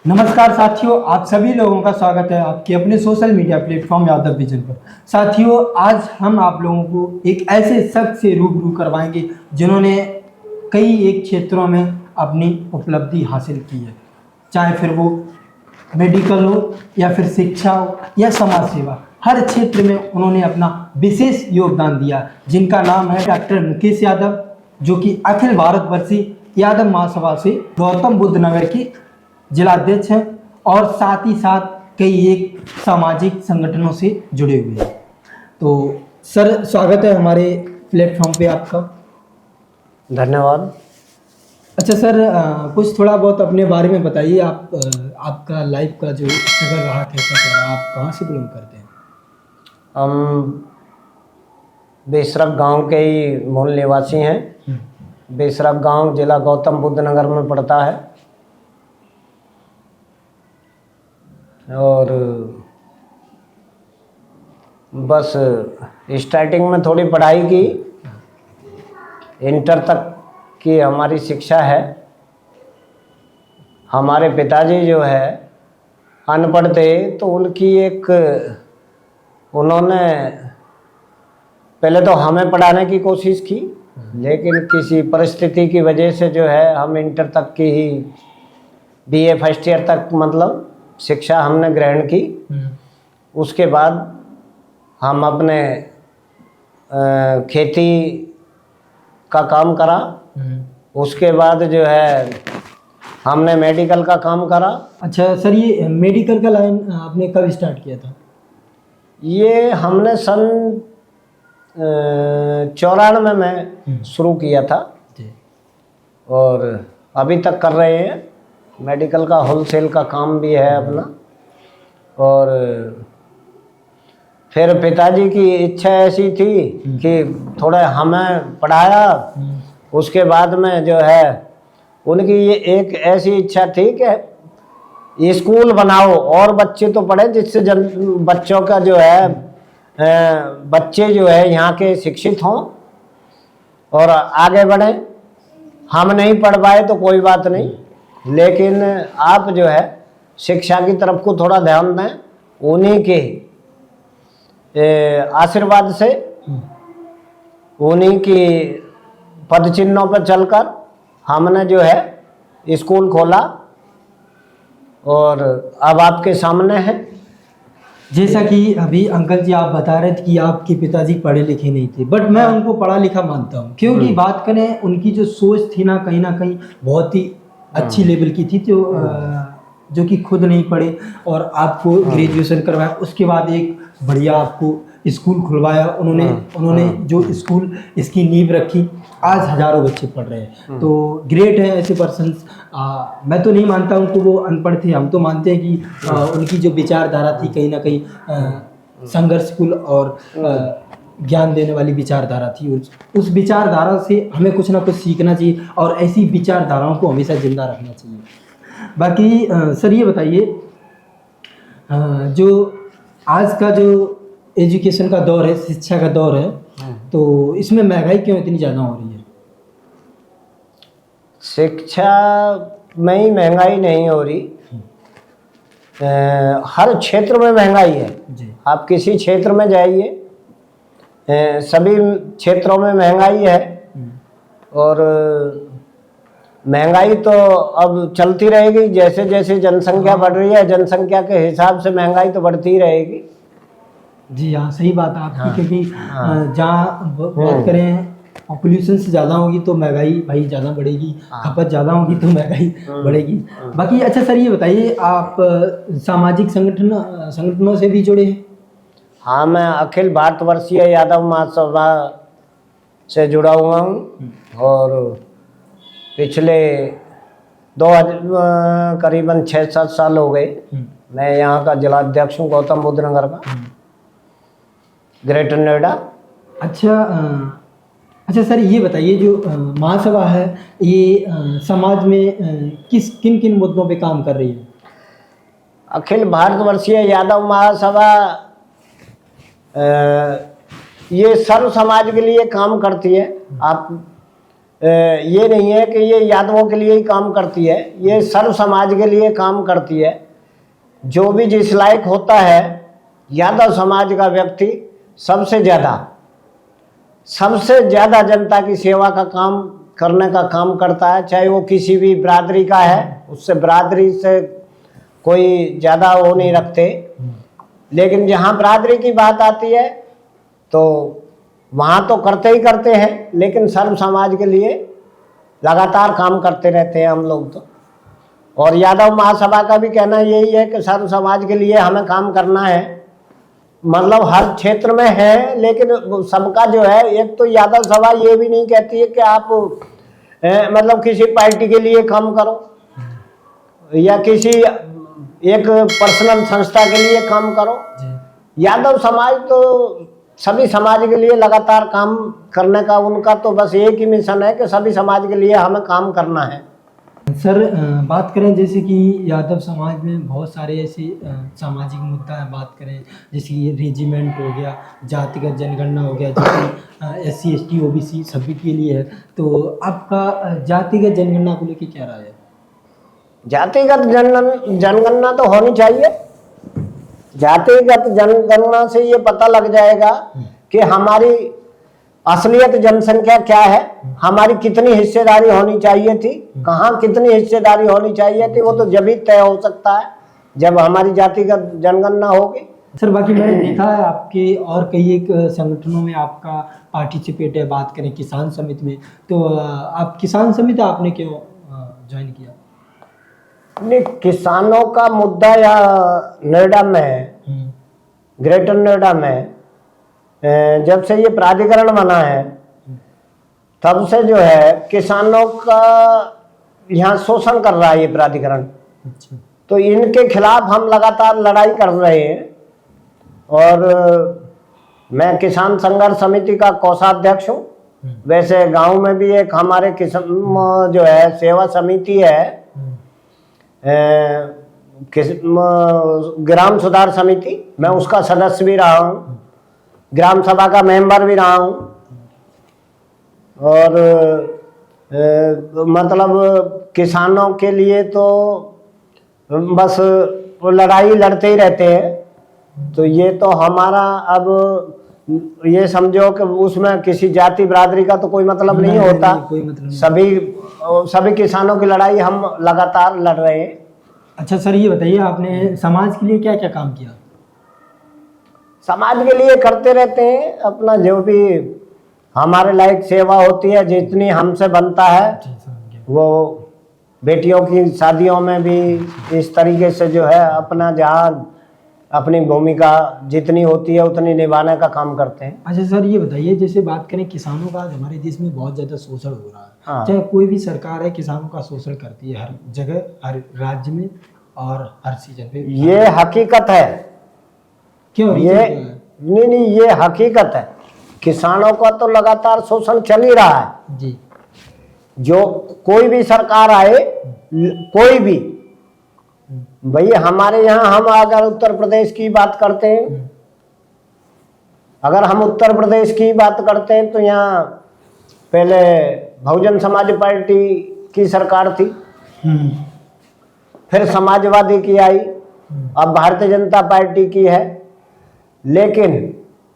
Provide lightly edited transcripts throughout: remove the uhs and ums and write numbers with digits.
नमस्कार साथियों, आप सभी लोगों का स्वागत है आपके अपने social media platform Yadav vision पर। साथियों, आज हम आप लोगों को एक ऐसे शख्स से रूबरू करवाएंगे जिन्होंने कई एक क्षेत्रों में अपनी उपलब्धि हासिल की है, चाहे फिर वो मेडिकल हो या फिर शिक्षा हो या समाज सेवा। हर क्षेत्र में उन्होंने अपना विशेष योगदान दिया, जिनका नाम है डॉक्टर मुकेश यादव, जो कि अखिल भारतवर्षीय यादव महासभा से गौतम बुद्ध नगर की जिलाध्यक्ष हैं और साथ ही साथ कई एक सामाजिक संगठनों से जुड़े हुए हैं। तो सर, स्वागत है हमारे प्लेटफॉर्म पे आपका। धन्यवाद। अच्छा सर, कुछ थोड़ा बहुत अपने बारे में बताइए। आपका लाइफ का जो स्ट्रगल रहा, कैसा रहा, आप कहाँ से बिलोंग करते हैं? हम बेसरक गांव के ही मूल निवासी हैं। बेसरक गांव जिला गौतम बुद्ध नगर में पड़ता है और बस स्टार्टिंग में थोड़ी पढ़ाई की, इंटर तक की हमारी शिक्षा है। हमारे पिताजी जो है अनपढ़ थे, तो उन्होंने पहले तो हमें पढ़ाने की कोशिश की, लेकिन किसी परिस्थिति की वजह से जो है हम इंटर तक की ही बीए फर्स्ट ईयर तक मतलब शिक्षा हमने ग्रहण की। उसके बाद हम अपने खेती का काम करा। उसके बाद जो है हमने मेडिकल का काम करा। अच्छा सर, ये मेडिकल का लाइन आपने कब स्टार्ट किया था? ये हमने सन 94 में शुरू किया था और अभी तक कर रहे हैं। मेडिकल का होलसेल का काम भी है अपना। और फिर पिताजी की इच्छा ऐसी थी कि थोड़ा हमें पढ़ाया। उसके बाद में जो है उनकी ये एक ऐसी इच्छा थी कि स्कूल बनाओ और बच्चे तो पढ़े, जिससे बच्चों का जो है बच्चे जो है यहाँ के शिक्षित हों और आगे बढ़ें। हम नहीं पढ़ पाए तो कोई बात नहीं, लेकिन आप जो है शिक्षा की तरफ को थोड़ा ध्यान दें। उन्हीं के आशीर्वाद से, उन्हीं की पद चिन्हों पर चलकर हमने जो है स्कूल खोला और अब आपके सामने है। जैसा कि अभी अंकल जी आप बता रहे थे कि आपके पिताजी पढ़े लिखे नहीं थे, बट मैं उनको पढ़ा लिखा मानता हूँ, क्योंकि बात करें उनकी जो सोच थी ना कहीं बहुत ही अच्छी लेवल की थी। तो जो कि खुद नहीं पढ़े और आपको ग्रेजुएशन करवाया, उसके बाद एक बढ़िया आपको स्कूल खुलवाया उन्होंने जो स्कूल इसकी नींव रखी। आज हजारों बच्चे पढ़ रहे हैं, तो ग्रेट है ऐसे पर्सन्स। मैं तो नहीं मानता हूँ कि वो अनपढ़ थे, हम तो मानते हैं कि उनकी जो विचारधारा थी कहीं ना कहीं संघर्षपूर्ण और ज्ञान देने वाली विचारधारा थी। उस विचारधारा से हमें कुछ ना कुछ सीखना चाहिए और ऐसी विचारधाराओं को हमेशा जिंदा रखना चाहिए। बाकी सर ये बताइए, जो आज का जो एजुकेशन का दौर है, शिक्षा का दौर है, तो इसमें महंगाई क्यों इतनी ज़्यादा हो रही है? शिक्षा में ही महंगाई नहीं हो रही, हर क्षेत्र में महंगाई है जी। आप किसी क्षेत्र में जाइए, सभी क्षेत्रों में महंगाई है और महंगाई तो अब चलती रहेगी। जैसे जैसे जनसंख्या बढ़ रही है, जनसंख्या के हिसाब से महंगाई तो बढ़ती ही रहेगी। जी हाँ, सही बात है आपकी। क्योंकि जहाँ बात करें पॉपुलेशन से ज़्यादा होगी तो महंगाई भाई ज़्यादा बढ़ेगी, खपत ज़्यादा होगी तो महंगाई बढ़ेगी। बाकी अच्छा सर ये बताइए, आप सामाजिक संगठनों से भी जुड़े हैं? हाँ, मैं अखिल भारतवर्षीय यादव महासभा से जुड़ा हुआ हूँ और पिछले करीबन 6-7 साल हो गए। मैं यहाँ का जिलाध्यक्ष हूँ गौतम बुद्ध नगर का, ग्रेटर नोएडा। अच्छा सर ये बताइए, जो महासभा है ये समाज में किन किन मुद्दों पे काम कर रही है? अखिल भारतवर्षीय यादव महासभा ये सर्व समाज के लिए काम करती है। आप ये नहीं है कि ये यादवों के लिए ही काम करती है, ये सर्व समाज के लिए काम करती है। जो भी जिस लायक होता है यादव समाज का व्यक्ति सबसे ज़्यादा जनता की सेवा का काम करने का काम करता है, चाहे वो किसी भी बिरादरी का है, उससे बिरादरी से कोई ज़्यादा वो नहीं रखते। लेकिन जहाँ बिरादरी की बात आती है तो वहाँ तो करते ही करते हैं, लेकिन सर्व समाज के लिए लगातार काम करते रहते हैं हम लोग तो। और यादव महासभा का भी कहना यही है कि सर्व समाज के लिए हमें काम करना है, मतलब हर क्षेत्र में है। लेकिन सबका जो है, एक तो यादव सभा ये भी नहीं कहती है कि आप मतलब किसी पार्टी के लिए काम करो या किसी एक पर्सनल संस्था के लिए काम करो। यादव समाज तो सभी समाज के लिए लगातार काम करने का उनका तो बस एक ही मिशन है कि सभी समाज के लिए हमें काम करना है। सर बात करें जैसे कि यादव समाज में बहुत सारे ऐसे सामाजिक मुद्दा है, बात करें जैसे कि रेजिमेंट हो गया, जातिगत जनगणना हो गया, जैसे SC ST OBC सभी के लिए है, तो आपका जातिगत जनगणना को लेकर क्या राय है? जातिगत जनगणना तो होनी चाहिए। जातिगत जनगणना से ये पता लग जाएगा कि हमारी असलियत जनसंख्या क्या है, हमारी कितनी हिस्सेदारी होनी चाहिए थी, कहाँ कितनी हिस्सेदारी होनी चाहिए थी, वो तो जब ही तय हो सकता है जब हमारी जातिगत जनगणना होगी। सर बाकी मैंने देखा है आपके और कई एक संगठनों में आपका पार्टिसिपेट है, बात करें किसान समिति में, तो आप किसान समिति आपने क्यों ज्वाइन किया? नहीं, किसानों का मुद्दा या नोएडा में, ग्रेटर नोएडा में जब से ये प्राधिकरण बना है तब से जो है किसानों का यहाँ शोषण कर रहा है ये प्राधिकरण। अच्छा। तो इनके खिलाफ हम लगातार लड़ाई कर रहे हैं। और मैं किसान संघर्ष समिति का कोषाध्यक्ष हूँ। वैसे गांव में भी एक हमारे किसान जो है सेवा समिति है, ग्राम सुधार समिति, मैं उसका सदस्य भी रहा हूँ, ग्राम सभा का मेंबर भी रहा हूँ। और मतलब किसानों के लिए तो बस वो लड़ाई लड़ते ही रहते हैं। तो ये तो हमारा अब ये समझो कि उसमें किसी जाति बिरादरी का तो कोई मतलब नहीं होता, कोई मतलब नहीं। सभी किसानों की लड़ाई हम लगातार लड़ रहे हैं। अच्छा सर ये बताइए आपने समाज के लिए क्या क्या काम किया? समाज के लिए करते रहते हैं अपना, जो भी हमारे लायक सेवा होती है, जितनी हमसे बनता है वो बेटियों की शादियों में भी इस तरीके से जो है अपना जहाँ अपनी भूमिका जितनी होती है उतनी निभाने का काम करते हैं। अच्छा सर ये बताइए, जैसे बात करें किसानों का, आज हमारे देश में बहुत ज़्यादा शोषण हो रहा है। हाँ। चाहे कोई भी सरकार है किसानों का शोषण करती है, हर जगह हर राज्य में और हर सीजन पे। ये हकीकत है। क्यों? ये नहीं, ये हकीकत है। किसानों का तो लगातार शोषण चल ही रहा है जी। जो कोई भी सरकार आए, कोई भी, भाई हमारे यहाँ हम अगर उत्तर प्रदेश की बात करते हैं, अगर हम उत्तर प्रदेश की बात करते हैं तो यहाँ पहले बहुजन समाज पार्टी की सरकार थी, फिर समाजवादी की आई, अब भारतीय जनता पार्टी की है। लेकिन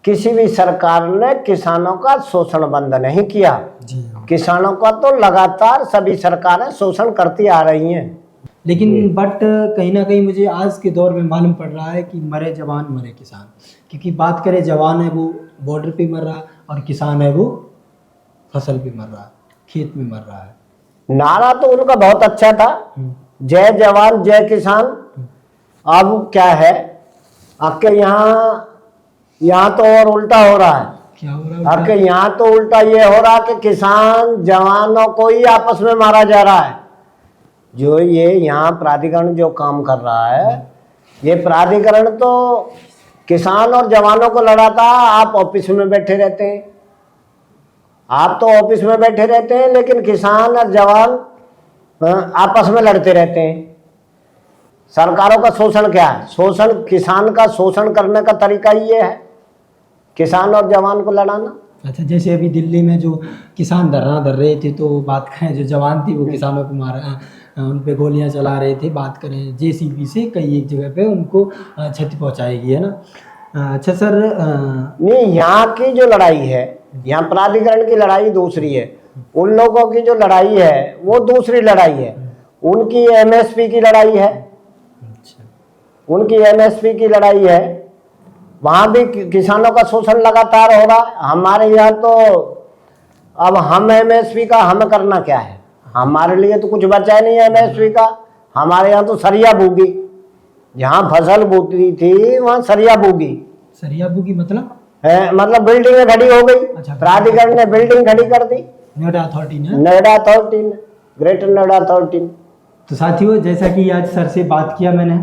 किसी भी सरकार ने किसानों का शोषण बंद नहीं किया। किसानों का तो लगातार सभी सरकारें शोषण करती आ रही हैं। लेकिन बट कहीं ना कहीं मुझे आज के दौर में मालूम पड़ रहा है कि मरे जवान मरे किसान, क्योंकि बात करें जवान है वो बॉर्डर पे मर रहा है और किसान है वो फसल पे मर रहा है, खेत में मर रहा है। नारा तो उनका बहुत अच्छा था, जय जवान जय किसान। अब क्या है, आपके यहाँ तो और उल्टा हो रहा है। क्या हो रहा है? आपके यहाँ तो उल्टा ये हो रहा है कि किसान जवानों को ही आपस में मारा जा रहा है। जो ये यहाँ प्राधिकरण जो काम कर रहा है, ये प्राधिकरण तो किसान और जवानों को लड़ाता, आप ऑफिस में बैठे रहते हैं। आप तो ऑफिस में बैठे रहते हैं, लेकिन किसान और जवान आपस में लड़ते रहते हैं। सरकारों का शोषण क्या है? शोषण, किसान का शोषण करने का तरीका ये है, किसान और जवान को लड़ाना। अच्छा, जैसे अभी दिल्ली में जो किसान धरना धर रहे थे, तो बात करें जो जवान थी वो किसानों को मारा, उन पे गोलियां चला रहे थे, बात करें जेसीबी से कई एक जगह पे उनको क्षति पहुंचाएगी, है ना। अच्छा सर, नहीं, यहाँ की जो लड़ाई है, यहाँ प्राधिकरण की लड़ाई दूसरी है, उन लोगों की जो लड़ाई है वो दूसरी लड़ाई है। उनकी एमएसपी की लड़ाई है, उनकी एमएसपी की लड़ाई है। वहां भी किसानों का शोषण लगातार हो रहा है। हमारे यहाँ तो अब हम एमएसपी का हमें करना क्या है, हमारे लिए तो कुछ बचा नहीं है एमएसपी का। हमारे यहाँ तो सरिया बूगी, जहाँ फसल बोती थी वहाँ सरिया बूगी। सरिया बूगी मतलब मतलब बिल्डिंग खड़ी हो गई। अच्छा, प्राधिकरण ने बिल्डिंग खड़ी कर दी, नोएडा अथॉरिटी ने, नोएडा अथॉरिटी ने, ग्रेटर नोएडा अथॉरिटी ने। तो साथियों, जैसा कि आज सर से बात किया मैंने,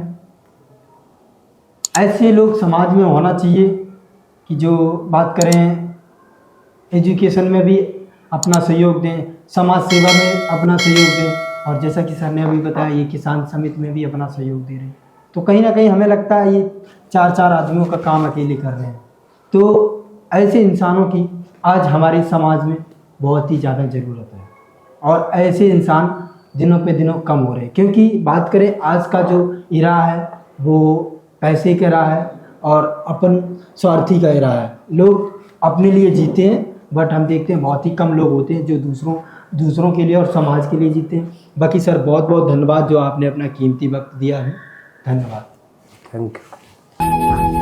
ऐसे लोग समाज में होना चाहिए कि जो बात करें एजुकेशन में भी अपना सहयोग दें, समाज सेवा में अपना सहयोग दें, और जैसा कि सर ने अभी बताया ये किसान समिति में भी अपना सहयोग दे रहे हैं। तो कहीं ना कहीं हमें लगता है ये 4-4 आदमियों का काम अकेले कर रहे हैं। तो ऐसे इंसानों की आज हमारे समाज में बहुत ही ज़्यादा ज़रूरत है, और ऐसे इंसान दिनों पे दिनों कम हो रहे हैं। क्योंकि बात करें आज का जो इरा है वो पैसे का इरा है और अपन स्वार्थी का इरा है। लोग अपने लिए जीते हैं, बट हम देखते हैं बहुत ही कम लोग होते हैं जो दूसरों के लिए और समाज के लिए जीते हैं। बाकी सर बहुत बहुत धन्यवाद जो आपने अपना कीमती वक्त दिया है। धन्यवाद। Thank you.